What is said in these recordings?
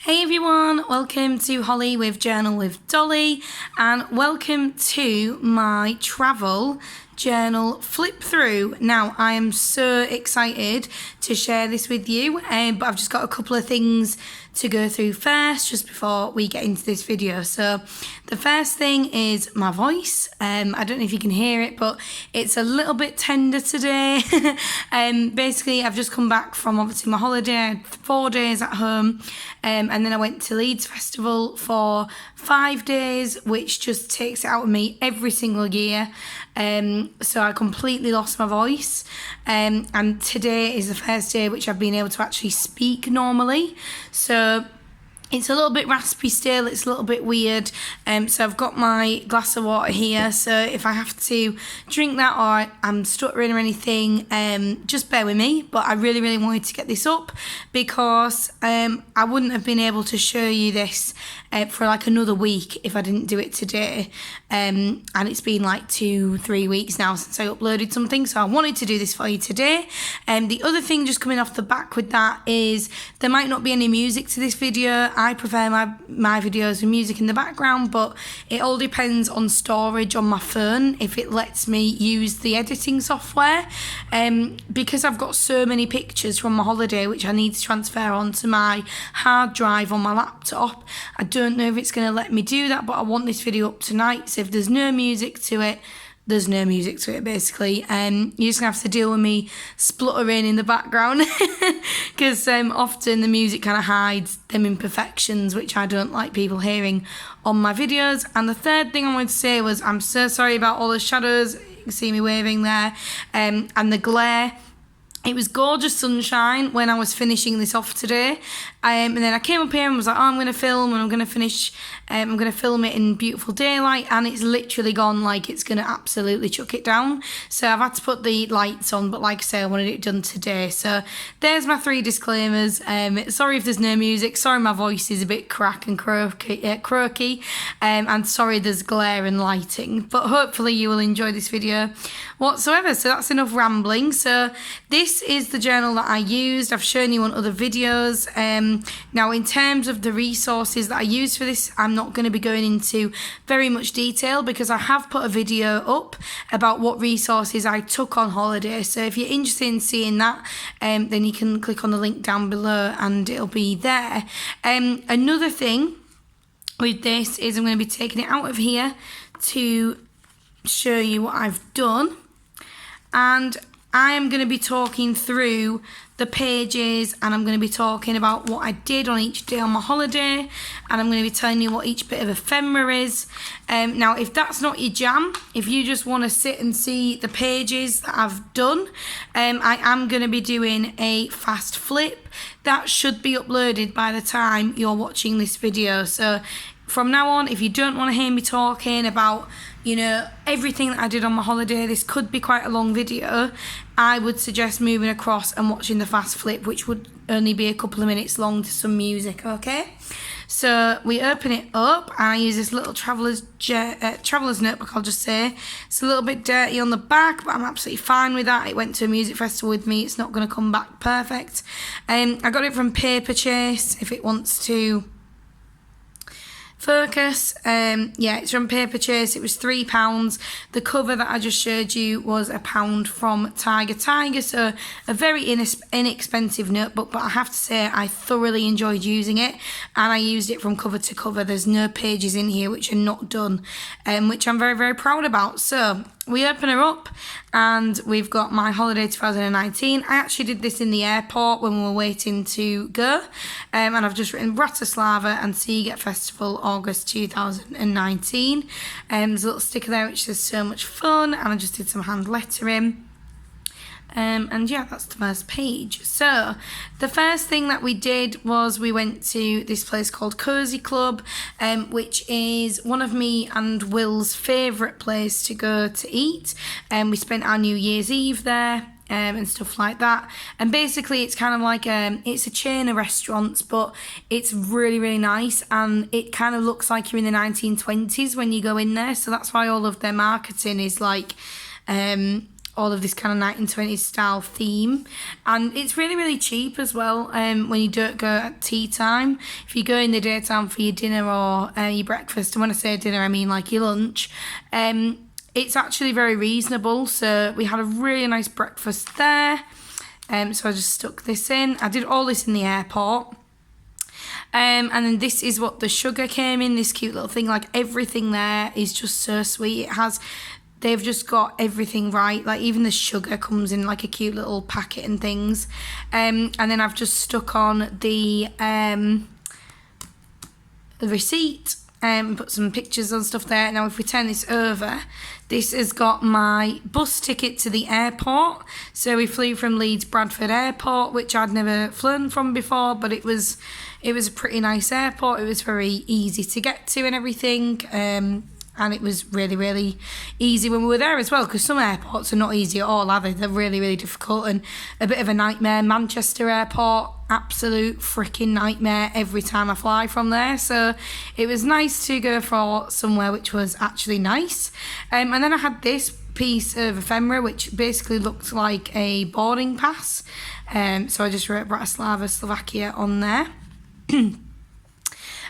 Hey everyone, welcome to Holly with Journal with Dolly and welcome to my travel journal flip through. Now I am so excited to share this with you, but I've just got a couple of things to go through first just before we get into this video. So the first thing is my voice. I don't know if you can hear it, but it's a little bit tender today. Basically I've just come back from obviously my holiday. I had 4 days at home, and then I went to Sziget Festival for 5 days, which just takes it out of me every single year. So I completely lost my voice, and today is the first day which I've been able to actually speak normally. So it's a little bit raspy still, it's a little bit weird, so I've got my glass of water here, so if I have to drink that or I'm stuttering or anything, just bear with me. But I really wanted to get this up because I wouldn't have been able to show you this for like another week if I didn't do it today, and it's been like 2-3 weeks now since I uploaded something, so I wanted to do this for you today. The other thing just coming off the back with that is there might not be any music to this video. I prefer my videos with music in the background, but it all depends on storage on my phone, if it lets me use the editing software. Because I've got so many pictures from my holiday which I need to transfer onto my hard drive on my laptop, I don't know if it's going to let me do that, but I want this video up tonight, so if there's no music to it, there's no music to it basically. You're just gonna have to deal with me spluttering in the background because often the music kind of hides them imperfections which I don't like people hearing on my videos. And the third thing I wanted to say was I'm so sorry about all the shadows. You can see me waving there, and the glare. It was gorgeous sunshine when I was finishing this off today, and then I came up here and was like, oh, I'm going to film and I'm going to finish, I'm going to film it in beautiful daylight, and it's literally gone like it's going to absolutely chuck it down. So I've had to put the lights on, but like I say, I wanted it done today. So there's my 3 disclaimers. Sorry if there's no music, sorry my voice is a bit crack and croaky, and sorry there's glare and lighting, but hopefully you will enjoy this video whatsoever. So that's enough rambling. So this is the journal that I used. I've shown you on other videos. Now in terms of the resources that I used for this, I'm not going to be going into very much detail because I have put a video up about what resources I took on holiday. So if you're interested in seeing that, then you can click on the link down below and it'll be there. Another thing with this is I'm going to be taking it out of here to show you what I've done, and I am going to be talking through the pages, and I'm going to be talking about what I did on each day on my holiday, and I'm going to be telling you what each bit of ephemera is. Now if that's not your jam, if you just want to sit and see the pages that I've done, I am going to be doing a fast flip that should be uploaded by the time you're watching this video. So from now on, if you don't want to hear me talking about, you know, everything that I did on my holiday, this could be quite a long video, I would suggest moving across and watching the fast flip, which would only be a couple of minutes long to some music, okay? So we open it up, and I use this little traveller's notebook, I'll just say. It's a little bit dirty on the back, but I'm absolutely fine with that. It went to a music festival with me. It's not going to come back perfect. I got it from Paper Chase, if it wants to focus. Yeah, it's from Paper Chase. It was £3. The cover that I just showed you was £1 from Tiger, so a very inexpensive notebook, but I have to say I thoroughly enjoyed using it, and I used it from cover to cover. There's no pages in here which are not done, which I'm very proud about. So we open her up and we've got my holiday 2019. I actually did this in the airport when we were waiting to go, and I've just written Bratislava and Sziget Festival August 2019. There's a little sticker there which says so much fun, and I just did some hand lettering. And yeah, that's the first page. So the first thing that we did was we went to this place called Cozy Club, which is one of me and Will's favourite place to go to eat. We spent our New Year's Eve there. And stuff like that, and basically it's kind of like it's a chain of restaurants, but it's really nice, and it kind of looks like you're in the 1920s when you go in there, so that's why all of their marketing is like all of this kind of 1920s style theme, and it's really, really cheap as well. When you don't go at tea time, if you go in the daytime for your dinner or your breakfast, and when I say dinner I mean like your lunch, it's actually very reasonable. So we had a really nice breakfast there. So I just stuck this in. I did all this in the airport. And then this is what the sugar came in, this cute little thing. Like, everything there is just so sweet. They've just got everything right. Like, even the sugar comes in like a cute little packet and things. And then I've just stuck on the receipt and put some pictures and stuff there. Now, if we turn this over, this has got my bus ticket to the airport. So we flew from Leeds Bradford Airport, which I'd never flown from before, but it was a pretty nice airport. It was very easy to get to and everything. And it was really, really easy when we were there as well, because some airports are not easy at all, are they? They're really, really difficult and a bit of a nightmare. Manchester Airport, absolute freaking nightmare every time I fly from there. So it was nice to go for somewhere which was actually nice. And then I had this piece of ephemera, which basically looked like a boarding pass. So I just wrote Bratislava, Slovakia on there.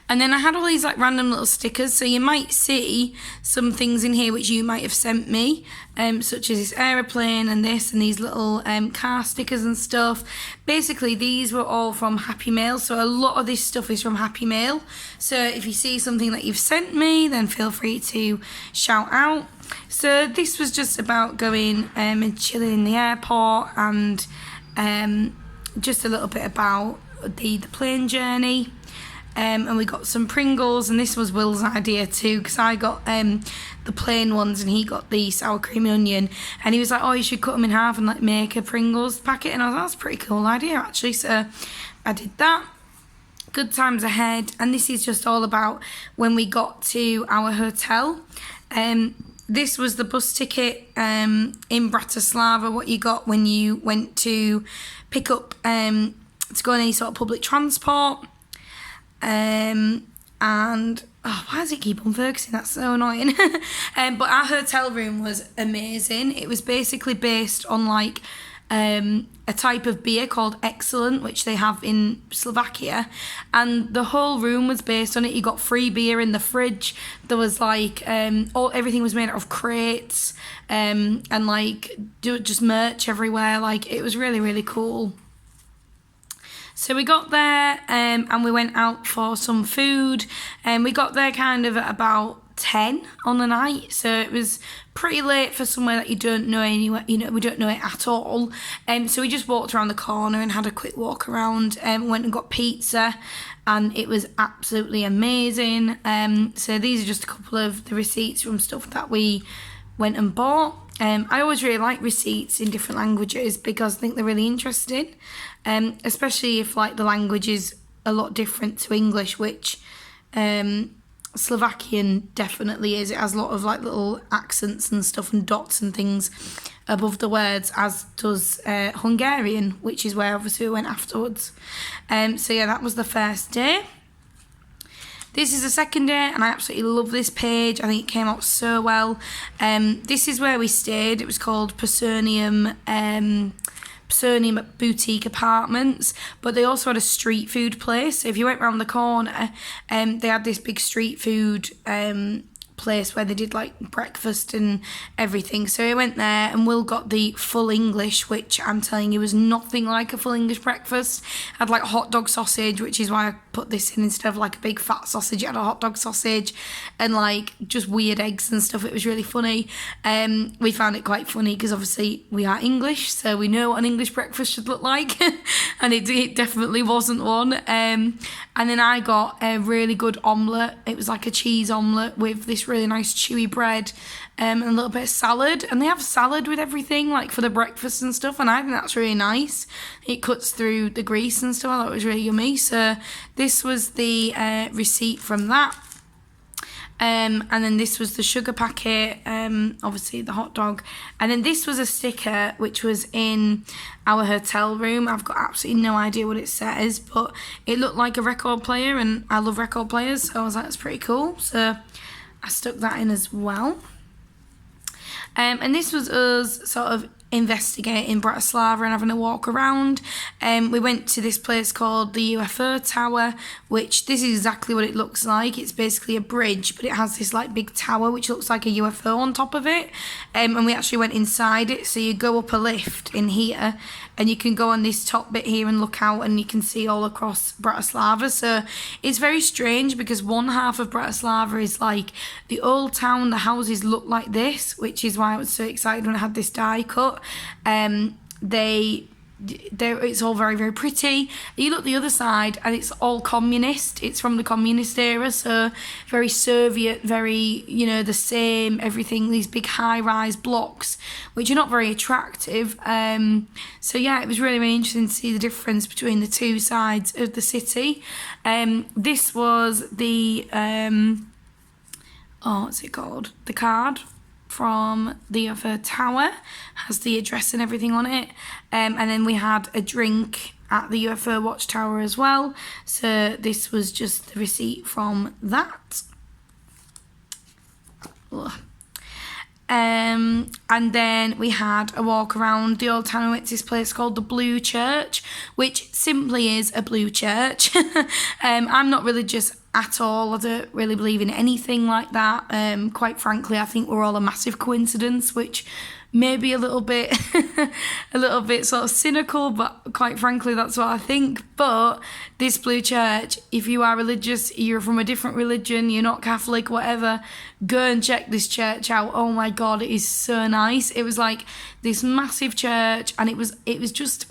And then I had all these like random little stickers, so you might see some things in here which you might have sent me, such as this aeroplane and this and these little car stickers and stuff. Basically, these were all from Happy Mail, so a lot of this stuff is from Happy Mail. So if you see something that you've sent me, then feel free to shout out. So this was just about going and chilling in the airport, and just a little bit about the plane journey. And we got some Pringles, and this was Will's idea too, because I got the plain ones and he got the sour cream and onion, and he was like, oh, you should cut them in half and like make a Pringles packet, and I was like, that's a pretty cool idea actually. So I did that. Good times ahead. And this is just all about when we got to our hotel. This was the bus ticket in Bratislava, what you got when you went to pick up to go on any sort of public transport. And why does it keep on focusing? That's so annoying. But our hotel room was amazing. It was basically based on like a type of beer called Excellent, which they have in Slovakia, and the whole room was based on it. You got free beer in the fridge. There was like everything was made out of crates, and like just merch everywhere. Like, it was really, really cool. So we got there and we went out for some food, and we got there kind of at about 10 on the night, so it was pretty late for somewhere that you don't know anywhere. You know, we don't know it at all. So we just walked around the corner and had a quick walk around, and went and got pizza, and it was absolutely amazing. So these are just a couple of the receipts from stuff that we went and bought. I always really like receipts in different languages because I think they're really interesting, especially if like the language is a lot different to English, which Slovakian definitely is. It has a lot of like little accents and stuff and dots and things above the words, as does Hungarian, which is where obviously we went afterwards. So yeah, that was the first day. This is the second day, and I absolutely love this page. I think it came out so well. This is where we stayed. It was called Personium Boutique Apartments, but they also had a street food place. So if you went round the corner, they had this big street food place where they did like breakfast and everything. So we went there, and Will got the full English, which I'm telling you was nothing like a full English breakfast. It had like hot dog sausage, which is why I put this in instead of like a big fat sausage. It had a hot dog sausage and like just weird eggs and stuff. It was really funny. We found it quite funny because obviously we are English, so we know what an English breakfast should look like. And it definitely wasn't one. And then I got a really good omelette. It was like a cheese omelette with this really nice chewy bread and a little bit of salad. And they have salad with everything, like for the breakfast and stuff, and I think that's really nice. It cuts through the grease and stuff. I thought it was really yummy. So this was the receipt from that. And then this was the sugar packet, obviously the hot dog. And then this was a sticker which was in our hotel room. I've got absolutely no idea what it says, but it looked like a record player, and I love record players, so I was like, that's pretty cool. So I stuck that in as well. And this was us sort of investigating Bratislava and having a walk around. We went to this place called the UFO Tower, which this is exactly what it looks like. It's basically a bridge, but it has this like big tower which looks like a UFO on top of it. And we actually went inside it, so you go up a lift in here and you can go on this top bit here and look out and you can see all across Bratislava. So it's very strange because one half of Bratislava is like the old town, the houses look like this, which is why I was so excited when I had this die cut. It's all very, very pretty. You look the other side and it's all communist. It's from the communist era, so very Soviet, very, the same, everything, these big high-rise blocks, which are not very attractive. So yeah, it was really, really interesting to see the difference between the two sides of the city. This was the, what's it called? The card from the UFO Tower, has the address and everything on it. And then we had a drink at the UFO Watchtower as well. So this was just the receipt from that. Ugh. And then we had a walk around the old town. We went to this place called the Blue Church, which simply is a blue church. I'm not religious at all. I don't really believe in anything like that. Quite frankly, I think we're all a massive coincidence, which may be a little bit sort of cynical, but quite frankly, that's what I think. But this Blue Church, if you are religious, you're from a different religion, you're not Catholic, whatever, go and check this church out. Oh my God, it is so nice. It was like this massive church, and it was just,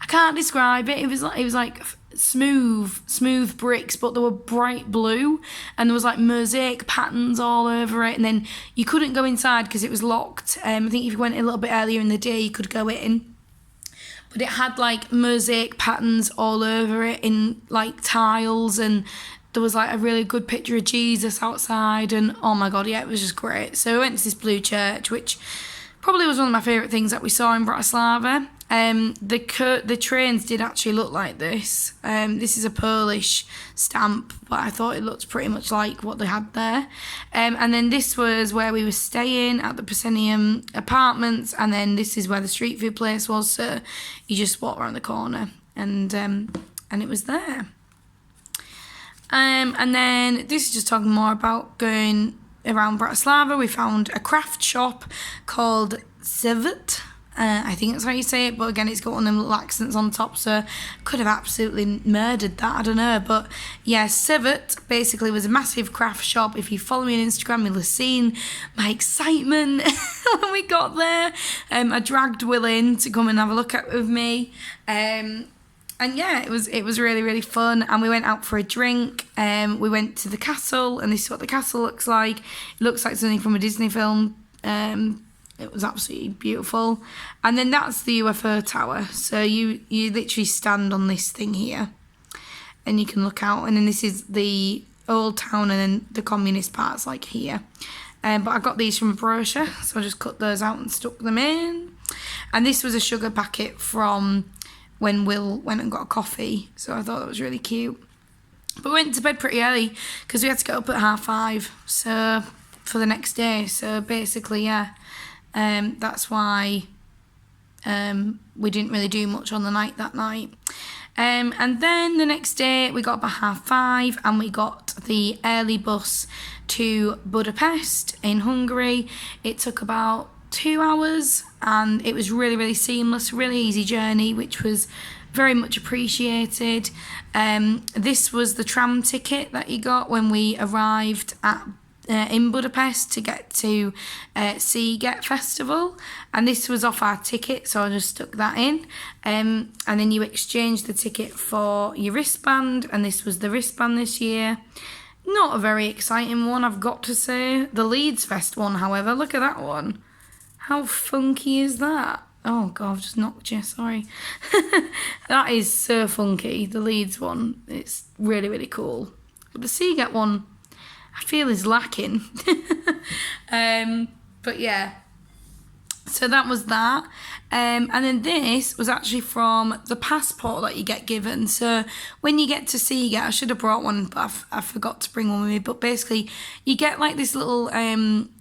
I can't describe it. It was like smooth bricks, but they were bright blue, and there was like mosaic patterns all over it. And then you couldn't go inside because it was locked. I think if you went a little bit earlier in the day, you could go in. But it had like mosaic patterns all over it in like tiles, and there was like a really good picture of Jesus outside, and oh my God, yeah, it was just great. So we went to this Blue Church, which probably was one of my favourite things that we saw in Bratislava. The trains did actually look like this. This is a Polish stamp, but I thought it looked pretty much like what they had there. And then this was where we were staying at the Proscenium Apartments, and then this is where the street food place was. So you just walk around the corner, and it was there. And then this is just talking more about going around Bratislava. We found a craft shop called Sziget. I think that's how you say it, but again, it's got one of them little accents on top, so could have absolutely murdered that, I don't know. But yeah, Sziget basically was a massive craft shop. If you follow me on Instagram, you'll have seen my excitement when we got there. I dragged Will in to come and have a look at it with me. And yeah, it was really, really fun. And we went out for a drink. We went to the castle, and this is what the castle looks like. It looks like something from a Disney film. It was absolutely beautiful. And then that's the UFO Tower. So you literally stand on this thing here and you can look out. And then this is the old town, and then the communist part's like here. But I got these from a brochure, so I just cut those out and stuck them in. And this was a sugar packet from when Will went and got a coffee. So I thought that was really cute. But we went to bed pretty early because we had to get up at 5:30 so for the next day. So basically, yeah. That's why we didn't really do much on the night that night. And then the next day we got up at 5:30 and we got the early bus to Budapest in Hungary. It took about 2 hours and it was really, really seamless, really easy journey, which was very much appreciated. This was the tram ticket that you got when we arrived in Budapest to get to Sziget Festival, and this was off our ticket, so I just stuck that in, and then you exchange the ticket for your wristband, and this was the wristband this year. Not a very exciting one, I've got to say. The Leeds Fest one, however, look at that one. How funky is that? Oh God, I've just knocked you, sorry. That is so funky, the Leeds one. It's really, really cool. But the Sziget one, I feel is lacking. But yeah, so that was that. And then this was actually from the passport that you get given. So when you get to Sziget, I should have brought one, but I forgot to bring one with me. But basically, you get like this little,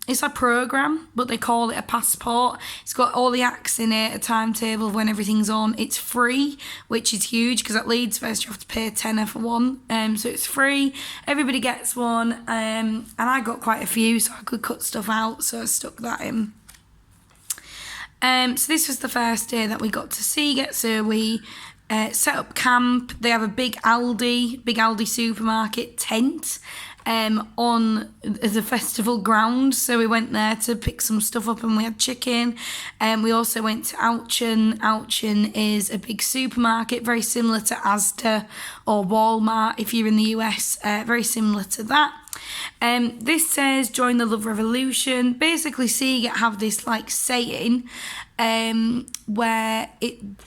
it's a programme, but they call it a passport. It's got all the acts in it, a timetable of when everything's on. It's free, which is huge, because at Leeds Fest you have to pay a tenner for one. So it's free. Everybody gets one. And I got quite a few, so I could cut stuff out. So I stuck that in. So this was the first day that we got to Sziget. So we set up camp. They have a big Aldi supermarket tent on the festival ground. So we went there to pick some stuff up, and we had chicken. We also went to Auchan. Auchan is a big supermarket, very similar to Asda or Walmart if you're in the US, very similar to that. This says join the love revolution. Basically, Sziget have this like saying where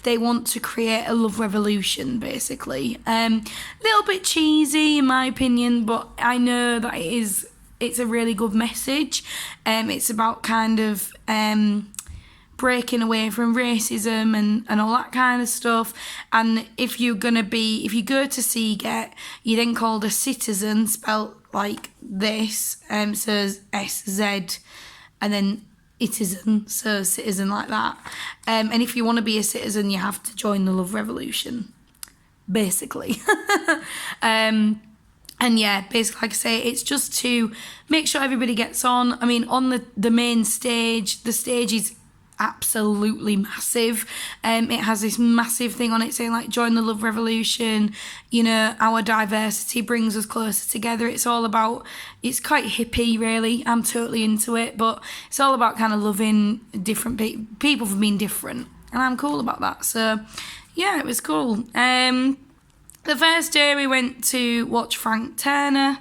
they want to create a love revolution, basically. Little bit cheesy in my opinion, but I know that it's a really good message. It's about kind of breaking away from racism and all that kind of stuff. And if you go to Sziget, you're then called a citizen, spelt like this, so SZ, and then itizen, so citizen like that. And if you want to be a citizen, you have to join the love revolution, basically. And yeah, basically, like I say, it's just to make sure everybody gets on. I mean, on the main stage, the stage is absolutely massive. It has this massive thing on it saying like join the love revolution, you know, our diversity brings us closer together. It's quite hippie really. I'm totally into it, but it's all about kind of loving different people for being different, and I'm cool about that. So yeah, it was cool. The first day we went to watch Frank Turner,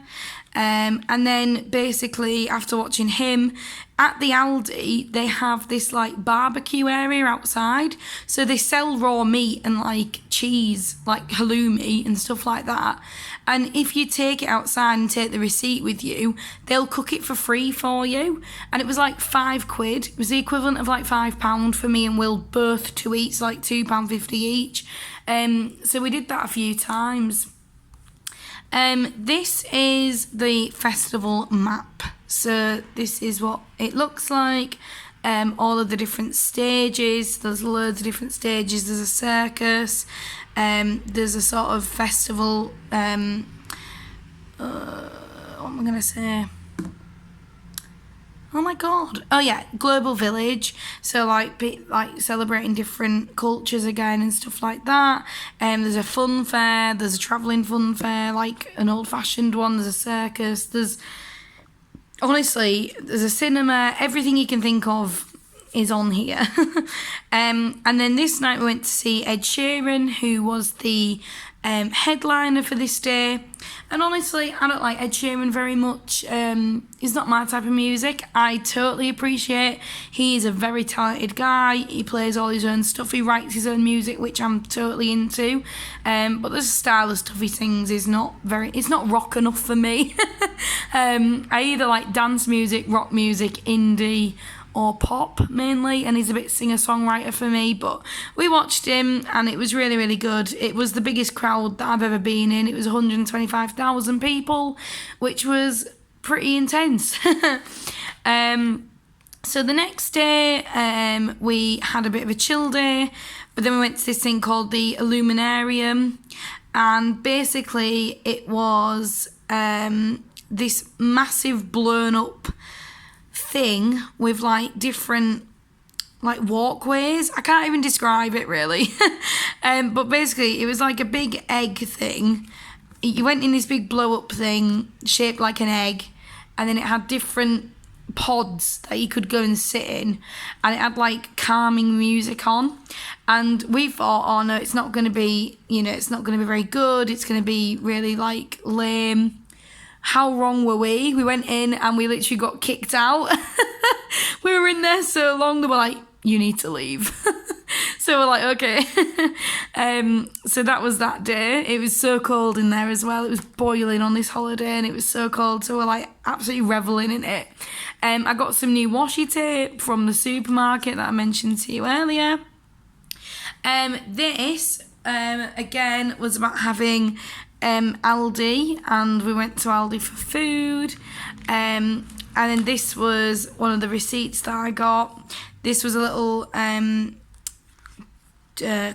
and then basically after watching him, at the Aldi, they have this like barbecue area outside. So they sell raw meat and like cheese, like halloumi and stuff like that. And if you take it outside and take the receipt with you, they'll cook it for free for you. And it was like £5. It was the equivalent of like £5 for me and Will both to eat, so like £2.50 each. So we did that a few times. This is the festival map. So this is what it looks like. All of the different stages. There's loads of different stages. There's a circus. There's a sort of festival. What am I going to say? Oh my god. Oh yeah, Global Village. So like celebrating different cultures again and stuff like that. There's a fun fair, there's a travelling fun fair, like an old fashioned one, there's a circus, there's a cinema, everything you can think of is on here. And then this night we went to see Ed Sheeran, who was the headliner for this day. And honestly, I don't like Ed Sheeran very much. He's not my type of music. I totally appreciate he's a very talented guy. He plays all his own stuff. He writes his own music, which I'm totally into. But the style of stuff he sings is it's not rock enough for me. I either like dance music, rock music, indie, or pop mainly, and he's a bit singer-songwriter for me. But we watched him and it was really, really good. It was the biggest crowd that I've ever been in. It was 125,000 people, which was pretty intense. So the next day we had a bit of a chill day, but then we went to this thing called the Illuminarium, and basically it was this massive blown up thing with like different like walkways. I can't even describe it really. But basically it was like a big egg thing. You went in this big blow up thing shaped like an egg, and then it had different pods that you could go and sit in, and it had like calming music on. And we thought, oh no, it's not going to be very good, it's going to be really like lame. How wrong were we? We went in and we literally got kicked out. We were in there so long, they were like, you need to leave. So we're like, okay. So that was that day. It was so cold in there as well. It was boiling on this holiday and it was so cold. So we're like absolutely reveling in it. I got some new washi tape from the supermarket that I mentioned to you earlier. This again was about having Aldi, and we went to Aldi for food. And then this was one of the receipts that I got. This was a little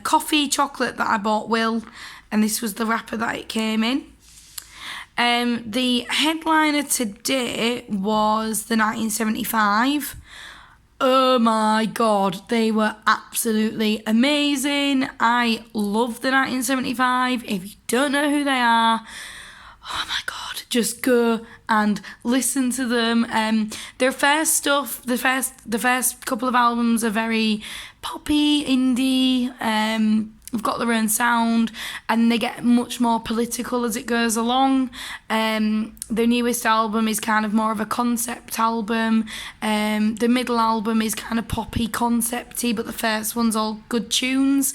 coffee chocolate that I bought Will, and this was the wrapper that it came in. The headliner today was the 1975. Oh my god, they were absolutely amazing. I love the 1975. If you don't know who they are, oh my god, just go and listen to them. Their first stuff, the first couple of albums are very poppy, indie. They've got their own sound, and they get much more political as it goes along. The newest album is kind of more of a concept album. The middle album is kind of poppy, concepty, but the first one's all good tunes.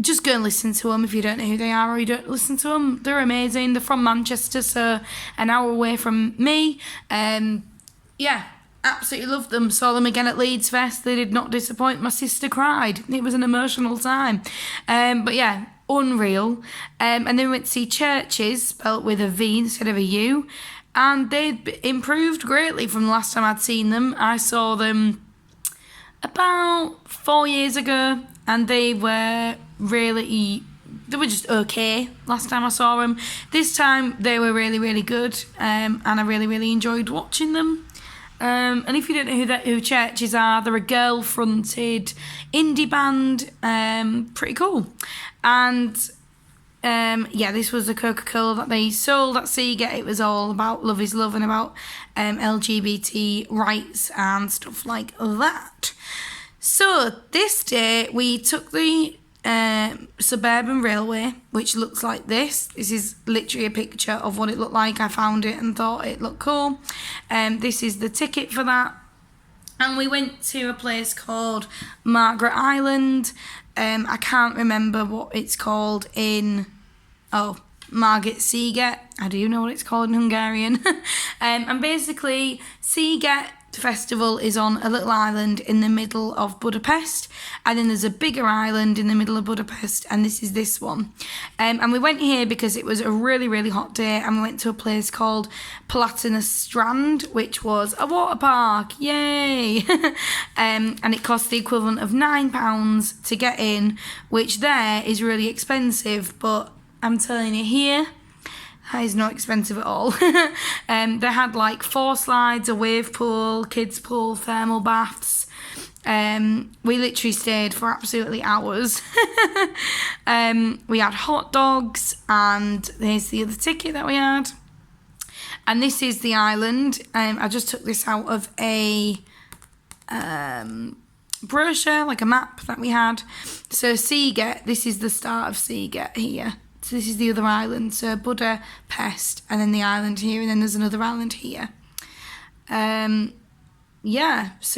Just go and listen to them if you don't know who they are or you don't listen to them. They're amazing. They're from Manchester, so an hour away from me. Yeah. Absolutely loved them. Saw them again at Leeds Fest. They did not disappoint. My sister cried. It was an emotional time. But yeah, unreal. And then we went to see Churches, spelt with a V instead of a U. And they'd improved greatly from the last time I'd seen them. I saw them about 4 years ago, and they were just okay last time I saw them. This time they were really, really good. And I really, really enjoyed watching them. And if you don't know who Churches are, they're a girl-fronted indie band, pretty cool. And this was the Coca-Cola that they sold at Sziget. It was all about love is love and about LGBT rights and stuff like that. So this day we took the suburban railway, which looks like this. This is literally a picture of what it looked like. I found it and thought it looked cool. This is the ticket for that. And we went to a place called Margaret Island. I can't remember what it's called in... Margit Sziget. I do know what it's called in Hungarian. And basically, Sziget Festival is on a little island in the middle of Budapest, and then there's a bigger island in the middle of Budapest, and this is this one. And we went here because it was a really, really hot day, and we went to a place called Platina Strand, which was a water park. Yay! And it cost the equivalent of £9 to get in, which there is really expensive, but I'm telling you here, that is not expensive at all. They had like 4 slides, a wave pool, kids pool, thermal baths. We literally stayed for absolutely hours. We had hot dogs, and here's the other ticket that we had. And this is the island. I just took this out of a brochure, like a map that we had. So Sziget, this is the start of Sziget here. So this is the other island, so Budapest, and then the island here, and then there's another island here. So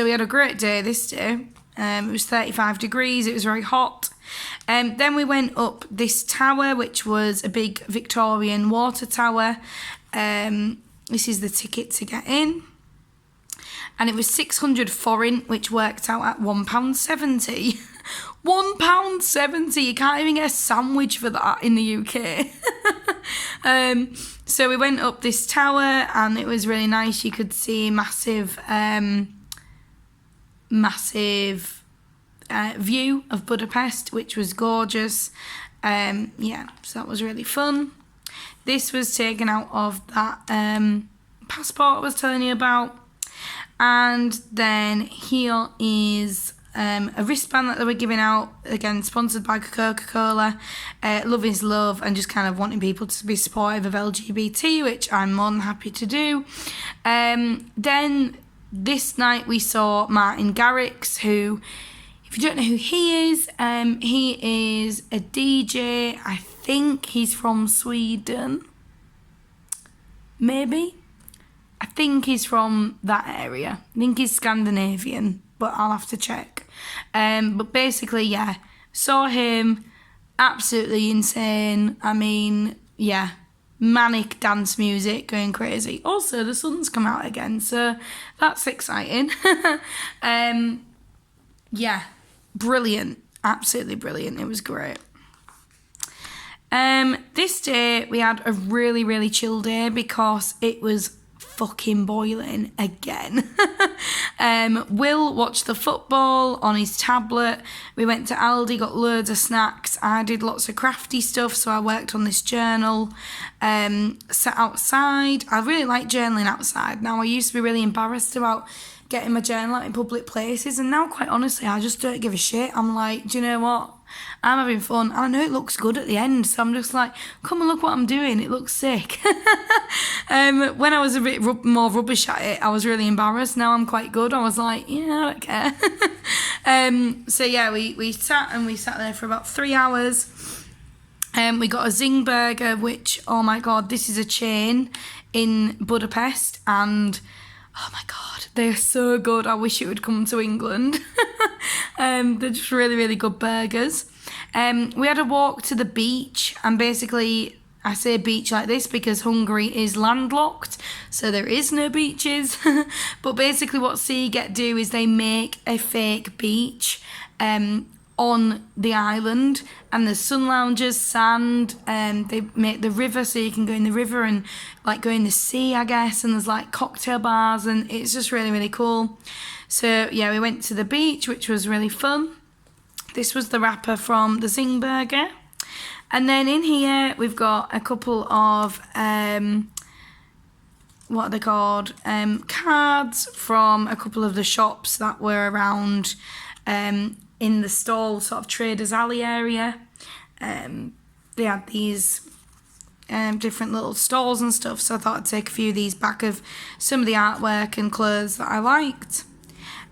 we had a great day this day. It was 35 degrees, it was very hot. Then we went up this tower, which was a big Victorian water tower. This is the ticket to get in. And it was 600 foreign, which worked out at £1.70. £1.70. You can't even get a sandwich for that in the UK. So we went up this tower, and it was really nice. You could see massive view of Budapest, which was gorgeous. So that was really fun. This was taken out of that passport I was telling you about. And then here is a wristband that they were giving out, again sponsored by Coca-Cola. Love is love, and just kind of wanting people to be supportive of LGBT, which I'm more than happy to do. Then this night we saw Martin Garrix, who, if you don't know who he is a DJ. I think he's from Sweden, maybe. I think he's from that area. I think he's Scandinavian, but I'll have to check. But basically, yeah, saw him, absolutely insane. I mean, yeah, manic dance music, going crazy. Also, the sun's come out again, so that's exciting. Yeah, brilliant. Absolutely brilliant. It was great. This day we had a really, really chill day because it was fucking boiling again. Will watched the football on his tablet. We went to Aldi, got loads of snacks. I did lots of crafty stuff, so I worked on this journal. Sat outside. I really like journaling outside. Now, I used to be really embarrassed about getting my journal out in public places, and now, quite honestly, I just don't give a shit. I'm like, do you know what? I'm having fun, and I know it looks good at the end, so I'm just like, come and look what I'm doing, it looks sick. When I was a bit more rubbish at it, I was really embarrassed. Now I'm quite good. I was like, yeah, I don't care. So yeah, we sat there for about 3 hours. We got a Zing burger, which, oh my God, this is a chain in Budapest, and oh my God, they're so good. I wish it would come to England. They're just really, really good burgers. We had a walk to the beach, and basically, I say beach like this because Hungary is landlocked, so there is no beaches. But basically what Sziget do is they make a fake beach on the island, and there's sun lounges, sand, they make the river so you can go in the river and like go in the sea, I guess, and there's like cocktail bars, and it's just really, really cool. So yeah, we went to the beach, which was really fun. This was the wrapper from the Zing burger. And then in here we've got a couple of what are they called? Cards from a couple of the shops that were around in the stall, sort of Traders Alley area. They had these different little stalls and stuff, so I thought I'd take a few of these back of some of the artwork and clothes that I liked.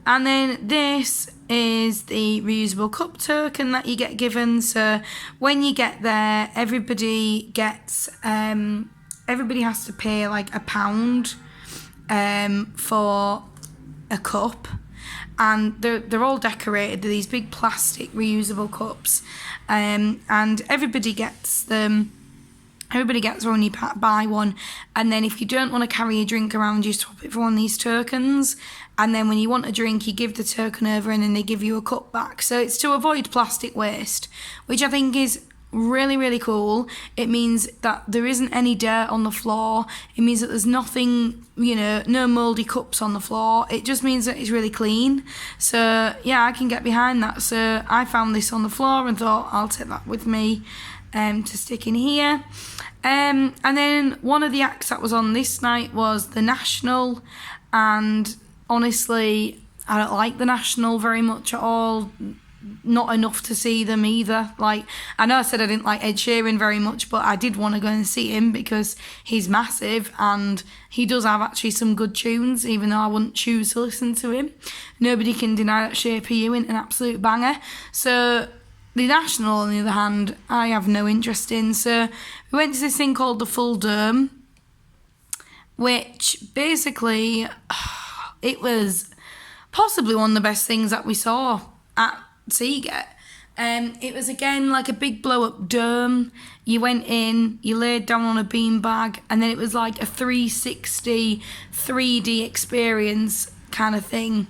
And then this is the reusable cup token that you get given. So when you get there, everybody gets everybody has to pay like £1 for a cup, and they're all decorated. They're these big plastic reusable cups, and everybody gets them. Everybody gets one when you buy one, and then if you don't want to carry a drink around, you swap it for one of these tokens, and then when you want a drink, you give the token over and then they give you a cup back. So it's to avoid plastic waste, which I think is really, really cool. It means that there isn't any dirt on the floor. It means that there's nothing, no mouldy cups on the floor. It just means that it's really clean. So yeah, I can get behind that. So I found this on the floor and thought I'll take that with me to stick in here. And then one of the acts that was on this night was the National, and honestly, I don't like the National very much at all. Not enough to see them either. Like, I know I said I didn't like Ed Sheeran very much, but I did want to go and see him because he's massive and he does have actually some good tunes, even though I wouldn't choose to listen to him. Nobody can deny that Shape of You ain't an absolute banger. So the National, on the other hand, I have no interest in. So we went to this thing called the Full Dome, which basically, it was possibly one of the best things that we saw at Sziget. It was again like a big blow-up dome. You went in, you laid down on a beanbag, and then it was like a 360 3D experience kind of thing,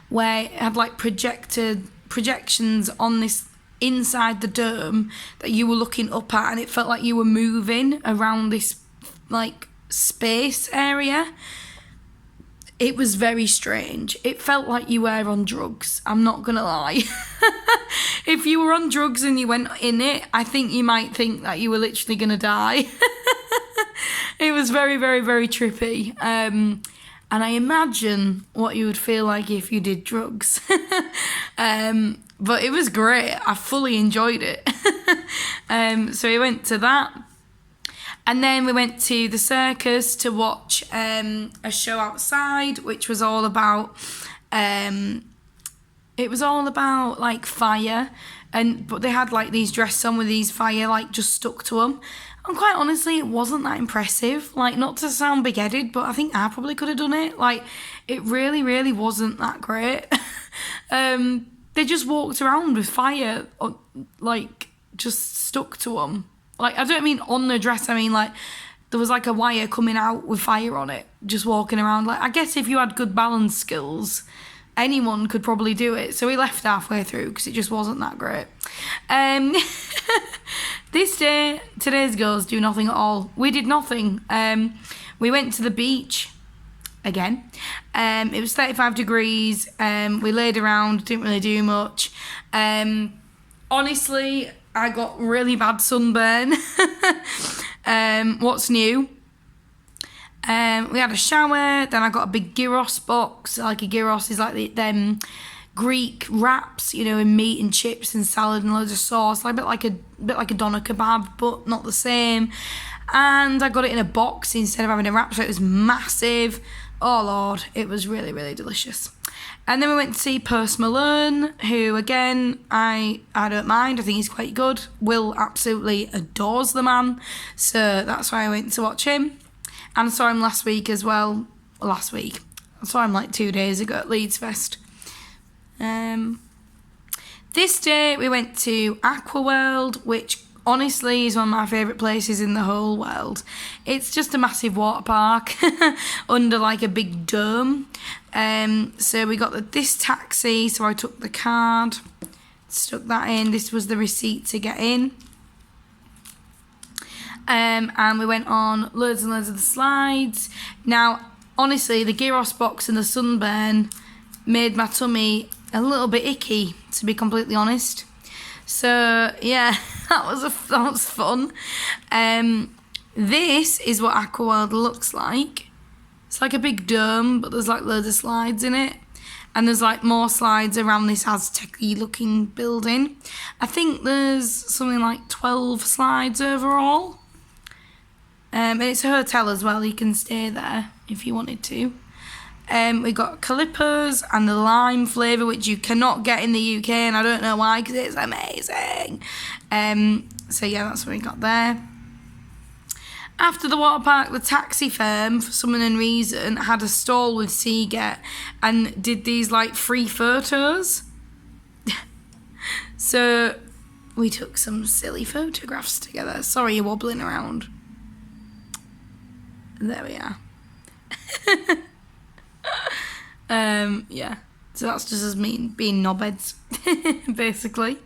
where it had like projections on this inside the dome that you were looking up at, and it felt like you were moving around this like space area. It was very strange. It felt like you were on drugs. I'm not gonna lie. If you were on drugs and you went in it, I think you might think that you were literally gonna die. It was very, very, very trippy. And I imagine what you would feel like if you did drugs. But it was great. I fully enjoyed it. So we went to that. And then we went to the circus to watch a show outside, which was all about like fire, but they had like these dresses on with these fire like just stuck to them. And quite honestly, it wasn't that impressive. Like, not to sound big-headed, but I think I probably could have done it. Like, it really, really wasn't that great. They just walked around with fire, like, just stuck to them. Like, I don't mean on the dress, I mean, like, there was, like, a wire coming out with fire on it, just walking around. Like, I guess if you had good balance skills, anyone could probably do it. So we left halfway through because it just wasn't that great. Today's girls do nothing at all. We did nothing. We went to the beach again. It was 35 degrees. We laid around, didn't really do much. Honestly, I got really bad sunburn. What's new? We had a shower, then I got a big gyros box. Like a gyros is like them Greek wraps, in meat and chips and salad and loads of sauce, like a bit like a doner kebab, but not the same. And I got it in a box instead of having a wrap, so it was massive. Oh Lord, it was really, really delicious. And then we went to see Post Malone, who again, I don't mind. I think he's quite good. Will absolutely adores the man, so that's why I went to watch him. And I saw him last week as well. I saw him like 2 days ago at Leeds Fest. This day we went to Aqua World, which honestly is one of my favourite places in the whole world. It's just a massive water park under like a big dome. So we got this taxi, so I took the card, stuck that in. This was the receipt to get in. And we went on loads and loads of the slides. Now, honestly, the gyros box and the sunburn made my tummy a little bit icky, to be completely honest. So, yeah, that was fun. This is what Aqua World looks like. It's like a big dome, but there's like loads of slides in it. And there's like more slides around this Aztec-y looking building. I think there's something like 12 slides overall. And it's a hotel as well, you can stay there if you wanted to. We got Calippo's and the lime flavour, which you cannot get in the UK, and I don't know why, because it's amazing. So yeah, that's what we got there. After the water park, the taxi firm, for some unknown reason, had a stall with Sziget and did these like free photos. So we took some silly photographs together. Sorry, you're wobbling around. There we are. Yeah, so that's just as me being knobheads, basically.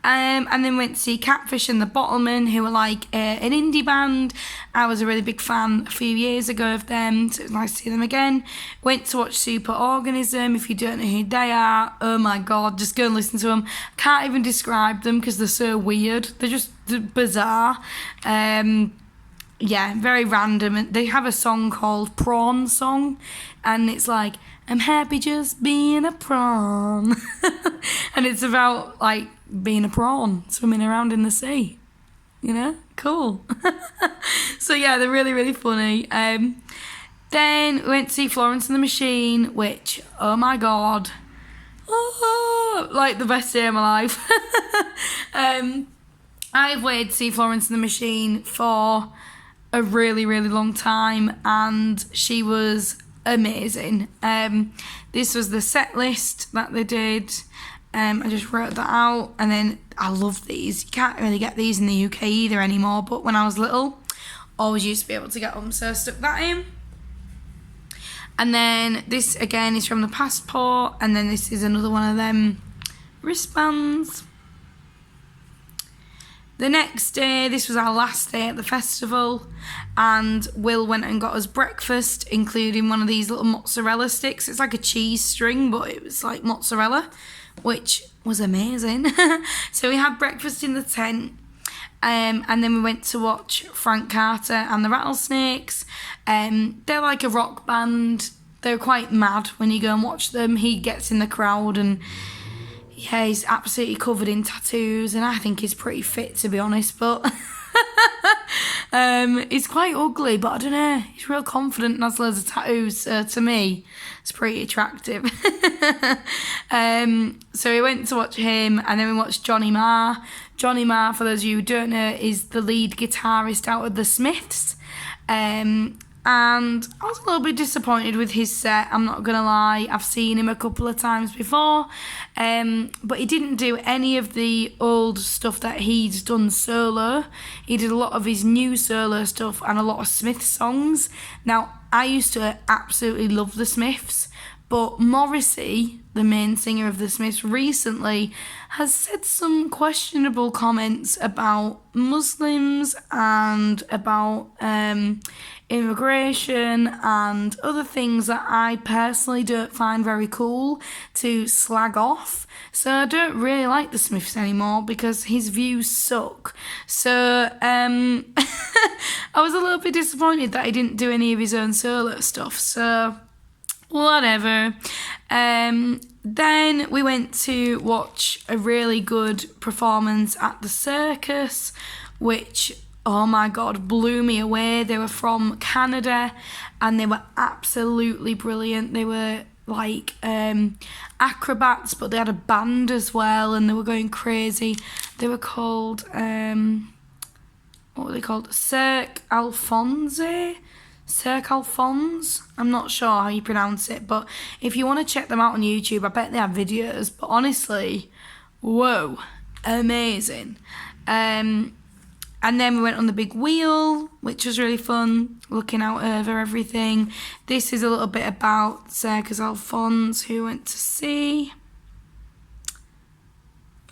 And then went to see Catfish and the Bottlemen, who were like an indie band. I was a really big fan a few years ago of them, so it was nice to see them again. Went to watch Superorganism. If you don't know who they are, oh my God, just go and listen to them. Can't even describe them because they're so weird. They're just bizarre. Yeah, very random. And they have a song called Prawn Song, and it's like, I'm happy just being a prawn. And it's about like being a prawn swimming around in the sea, cool. So yeah, they're really, really funny. Then we went to see Florence and the Machine, which, oh my God, like the best day of my life. I've waited to see Florence and the Machine for a really, really long time, and she was amazing. This was the set list that they did. I just wrote that out, and then I love these. You can't really get these in the UK either anymore, but when I was little, always used to be able to get them, so I stuck that in. And then this again is from the passport, and then this is another one of them wristbands. The next day, this was our last day at the festival, and Will went and got us breakfast, including one of these little mozzarella sticks. It's like a cheese string, but it was like mozzarella, which was amazing. So we had breakfast in the tent, and then we went to watch Frank Carter and the Rattlesnakes. They're like a rock band. They're quite mad when you go and watch them. He gets in the crowd and yeah, he's absolutely covered in tattoos, and I think he's pretty fit, to be honest, but he's quite ugly, but I don't know, he's real confident and has loads of tattoos, so to me, it's pretty attractive. So we went to watch him, and then we watched Johnny Marr. Johnny Marr, for those of you who don't know, is the lead guitarist out of the Smiths. And I was a little bit disappointed with his set, I'm not going to lie. I've seen him a couple of times before, but he didn't do any of the old stuff that he'd done solo. He did a lot of his new solo stuff and a lot of Smiths songs. Now, I used to absolutely love the Smiths, But Morrissey, the main singer of the Smiths, recently has said some questionable comments about Muslims and about immigration and other things that I personally don't find very cool to slag off. So I don't really like the Smiths anymore because his views suck. So I was a little bit disappointed that he didn't do any of his own solo stuff. So whatever. Then we went to watch a really good performance at the circus, which, oh my God, blew me away. They were from Canada and they were absolutely brilliant. They were like acrobats, but they had a band as well and they were going crazy. They were called, what were they called? Cirque Alphonse. I'm not sure how you pronounce it, but if you want to check them out on YouTube, I bet they have videos. But honestly, whoa, amazing. And then we went on the big wheel, which was really fun, looking out over everything. This is a little bit about Circus Alphonse, who went to see.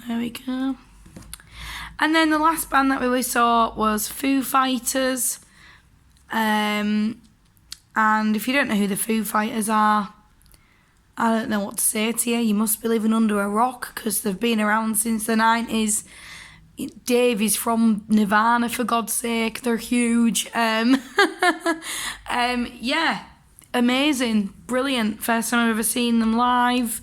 There we go. And then the last band that we saw was Foo Fighters. And if you don't know who the Foo Fighters are, I don't know what to say to you. You must be living under a rock because they've been around since the 90s. Dave is from Nirvana, for God's sake. They're huge. Yeah, amazing, brilliant. First time I've ever seen them live.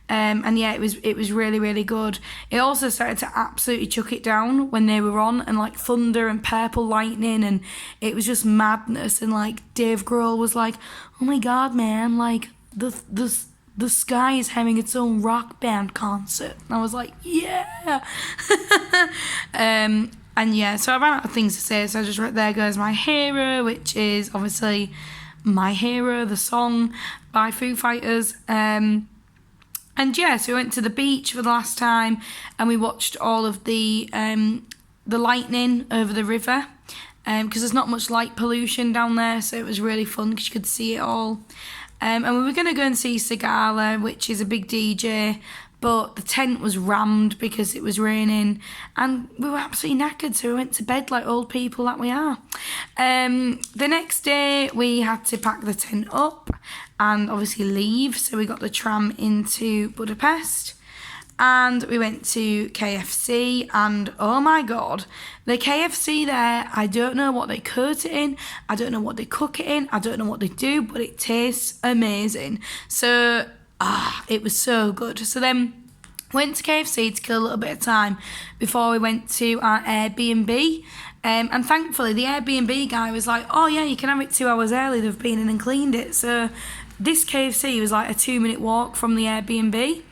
And yeah, it was really, really good. It also started to absolutely chuck it down when they were on, and like thunder and purple lightning, and it was just madness. And like Dave Grohl was like, "Oh my God, man! Like the sky is having its own rock band concert." And I was like, "Yeah." And yeah, so I ran out of things to say, so I just wrote "There Goes My Hero," which is obviously My Hero, the song by Foo Fighters. And yeah, so we went to the beach for the last time and we watched all of the lightning over the river because there's not much light pollution down there, so it was really fun because you could see it all. And we were going to go and see Sigala, which is a big DJ, but the tent was rammed because it was raining and we were absolutely knackered, so we went to bed like old people that we are. The next day we had to pack the tent up and obviously leave, so we got the tram into Budapest and we went to KFC, and oh my God, the KFC there, I don't know what they coat it in, I don't know what they cook it in, I don't know what they do, but it tastes amazing. So it was so good. So then went to KFC to kill a little bit of time before we went to our Airbnb. And thankfully the Airbnb guy was like, "Oh yeah, you can have it 2 hours early, they've been in and cleaned it." So this KFC was like a 2-minute walk from the Airbnb.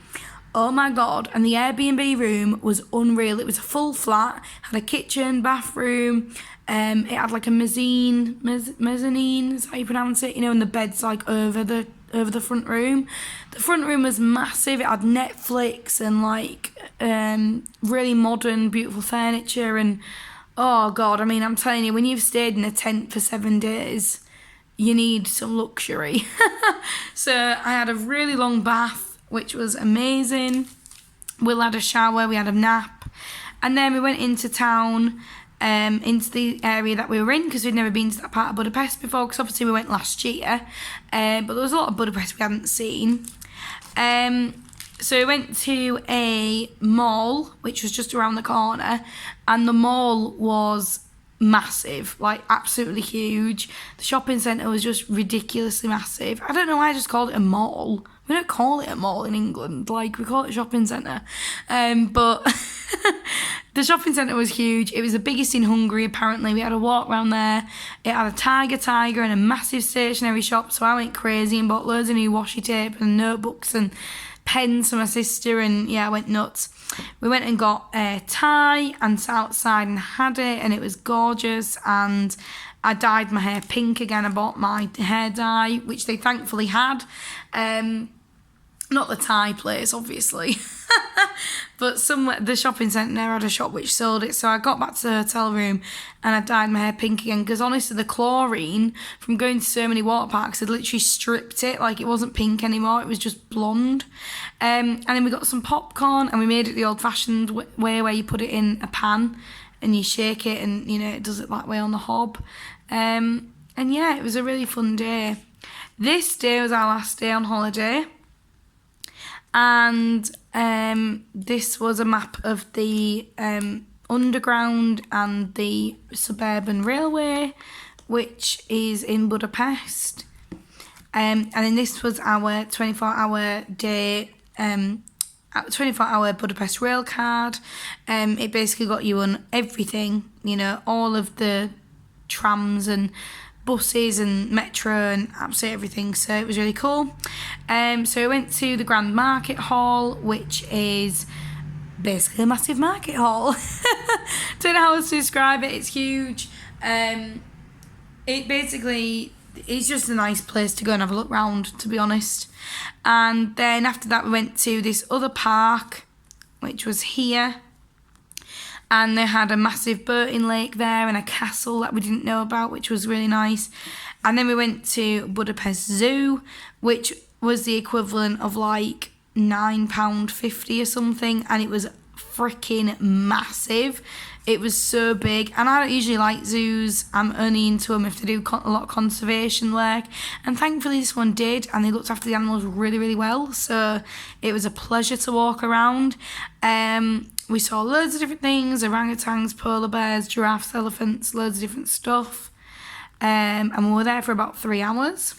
Oh my God, and the Airbnb room was unreal. It was a full flat, had a kitchen, bathroom, it had like a mezzanine, is how you pronounce it, you know, and the bed's like over the front room. The front room was massive. It had Netflix and like really modern, beautiful furniture. And oh God, I mean, I'm telling you, when you've stayed in a tent for 7 days, you need some luxury. So I had a really long bath, which was amazing. Will had a shower, we had a nap, and then we went into town, into the area that we were in, because we'd never been to that part of Budapest before, because obviously we went last year, but there was a lot of Budapest we hadn't seen. So we went to a mall, which was just around the corner, and the mall was massive, like absolutely huge. The shopping centre was just ridiculously massive. I don't know why I just called it a mall. We don't call it a mall in England, like we call it a shopping centre. But the shopping centre was huge. It was the biggest in Hungary, apparently. We had a walk around there. It had a tiger and a massive stationery shop, so I went crazy and bought loads of new washi tape and notebooks and pens for my sister, and yeah, I went nuts. We went and got a tie and sat outside and had it, and it was gorgeous. And I dyed my hair pink again. I bought my hair dye, which they thankfully had. Not the Thai place, obviously. But somewhere, the shopping centre there had a shop which sold it. So I got back to the hotel room and I dyed my hair pink again. Because honestly, the chlorine from going to so many water parks had literally stripped it. Like, it wasn't pink anymore. It was just blonde. And then we got some popcorn and we made it the old-fashioned way where you put it in a pan and you shake it and, you know, it does it that way on the hob. And yeah, it was a really fun day. This day was our last day on holiday. And this was a map of the underground and the suburban railway, which is in Budapest. And then this was our 24-hour day, 24-hour Budapest rail card. It basically got you on everything, you know, all of the trams and buses and metro and absolutely everything, so it was really cool. So we went to the Grand Market Hall, which is basically a massive market hall. Don't know how else to describe it. It's huge. It basically is just a nice place to go and have a look round, to be honest. And then after that we went to this other park, which was here. And they had a massive boating lake there and a castle that we didn't know about, which was really nice. And then we went to Budapest Zoo, which was the equivalent of like £9.50 or something. And it was freaking massive. It was so big. And I don't usually like zoos. I'm only into them if they do a lot of conservation work. And thankfully this one did. And they looked after the animals really, really well. So it was a pleasure to walk around. We saw loads of different things, orangutans, polar bears, giraffes, elephants, loads of different stuff. And we were there for about 3 hours.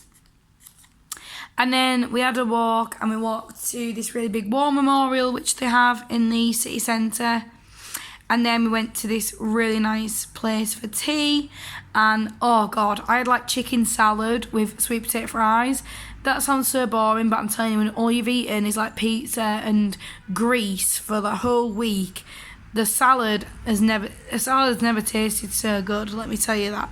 And then we had a walk and we walked to this really big war memorial, which they have in the city centre. And then we went to this really nice place for tea. And oh God, I had like chicken salad with sweet potato fries. That sounds so boring, but I'm telling you, when all you've eaten is like pizza and grease for the whole week, the salad has never tasted so good, let me tell you that.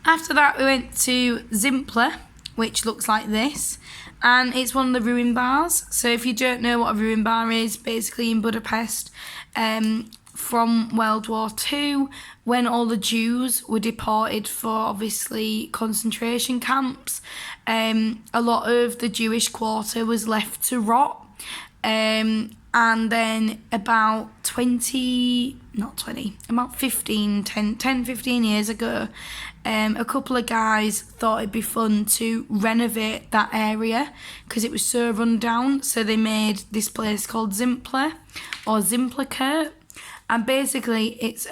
After that, we went to Zimpler, which looks like this, and it's one of the ruin bars. So if you don't know what a ruin bar is, basically in Budapest, from World War II, when all the Jews were deported for, obviously, concentration camps, a lot of the Jewish quarter was left to rot. And then about 15 years ago, a couple of guys thought it'd be fun to renovate that area because it was so run down. So they made this place called Zimpler or Zimplerkert. And basically it's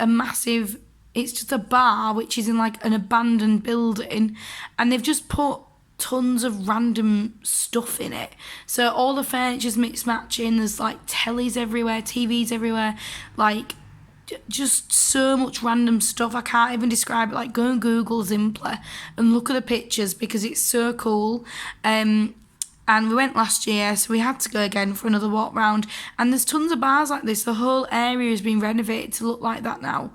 just a bar which is in like an abandoned building, and they've just put tons of random stuff in it. So all the furniture's mixed matching, there's like tellies everywhere, TVs everywhere, like just so much random stuff. I can't even describe it. Like, go and Google Zimpler and look at the pictures because it's so cool. And we went last year, so we had to go again for another walk round. And there's tons of bars like this. The whole area has been renovated to look like that now.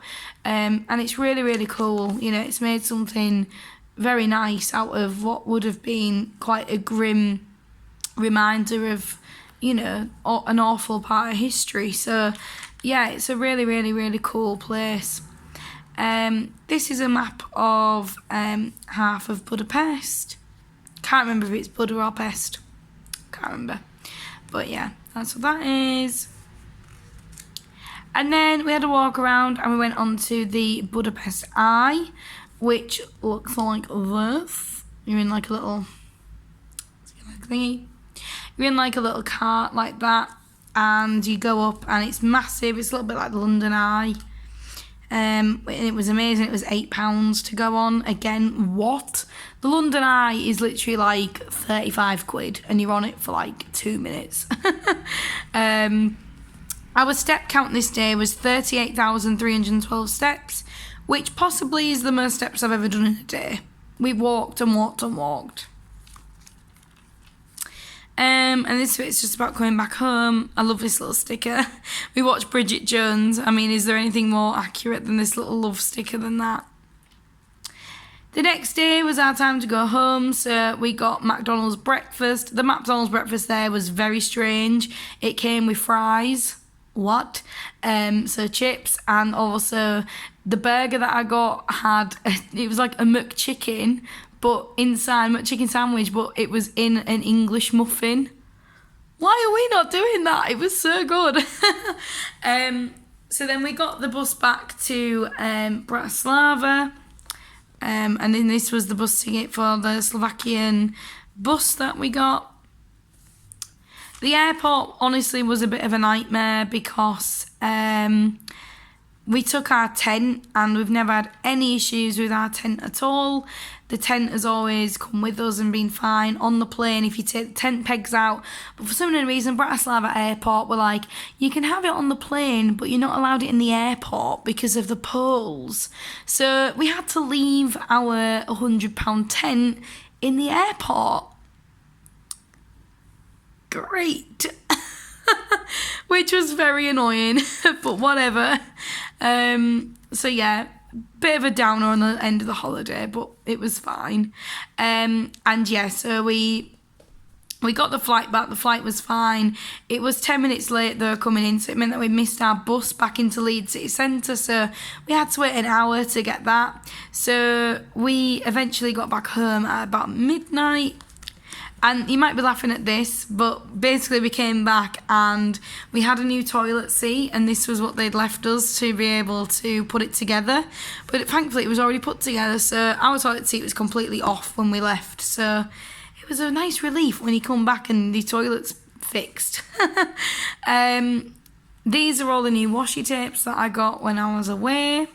And it's really, really cool. You know, it's made something very nice out of what would have been quite a grim reminder of, you know, an awful part of history. So, yeah, it's a really, really, really cool place. This is a map of half of Budapest. Can't remember if it's Buda or Pest. Can't remember. But yeah, that's what that is. And then we had a walk around and we went on to the Budapest Eye, which looks like this. You're in like a little thingy. You're in like a little cart like that, and you go up and it's massive. It's a little bit like the London Eye. And it was amazing. It was £8 to go on. Again, what? The London Eye is literally like 35 quid and you're on it for like 2 minutes. Our step count this day was 38,312 steps, which possibly is the most steps I've ever done in a day. We walked and walked and walked. And this bit's just about coming back home. I love this little sticker. We watched Bridget Jones. I mean, is there anything more accurate than this little love sticker than that? The next day was our time to go home, so we got McDonald's breakfast. The McDonald's breakfast there was very strange. It came with fries. What? So chips, and also the burger that I got it was like a McChicken, but inside McChicken sandwich, but it was in an English muffin. Why are we not doing that? It was so good. So then we got the bus back to Bratislava, and then this was the bus ticket for the Slovakian bus that we got. The airport honestly was a bit of a nightmare because we took our tent and we've never had any issues with our tent at all. The tent has always come with us and been fine on the plane if you take the tent pegs out. But for some reason, Bratislava airport were like, you can have it on the plane, but you're not allowed it in the airport because of the poles. So we had to leave our £100 tent in the airport. Great. Which was very annoying, but whatever. So yeah, bit of a downer on the end of the holiday, but it was fine. And yeah, so we got the flight back. The flight was fine. It was 10 minutes late though coming in, so it meant that we missed our bus back into Leeds City Centre, so we had to wait an hour to get that. So we eventually got back home at about midnight. And you might be laughing at this, but basically we came back and we had a new toilet seat, and this was what they'd left us to be able to put it together. But thankfully it was already put together, so our toilet seat was completely off when we left. So it was a nice relief when you come back and the toilet's fixed. These are all the new washi tapes that I got when I was away.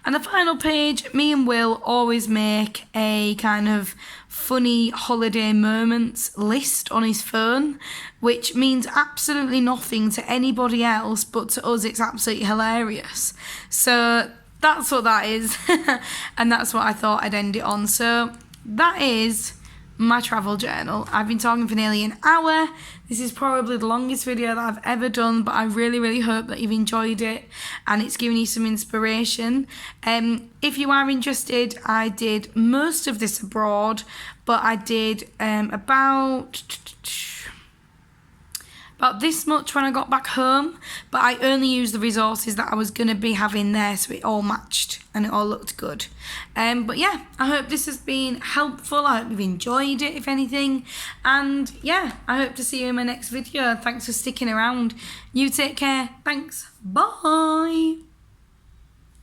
And the final page, me and Will always make a kind of funny holiday moments list on his phone, which means absolutely nothing to anybody else, but to us it's absolutely hilarious. So that's what that is. And that's what I thought I'd end it on. So that is my travel journal. I've been talking for nearly an hour. This is probably the longest video that I've ever done, but I really, really hope that you've enjoyed it and it's given you some inspiration. If you are interested, I did most of this abroad, but I did about this much when I got back home, but I only used the resources that I was going to be having there, so it all matched and it all looked good. But yeah, I hope this has been helpful. I hope you've enjoyed it, if anything. And yeah, I hope to see you in my next video. Thanks for sticking around. You take care. Thanks. Bye.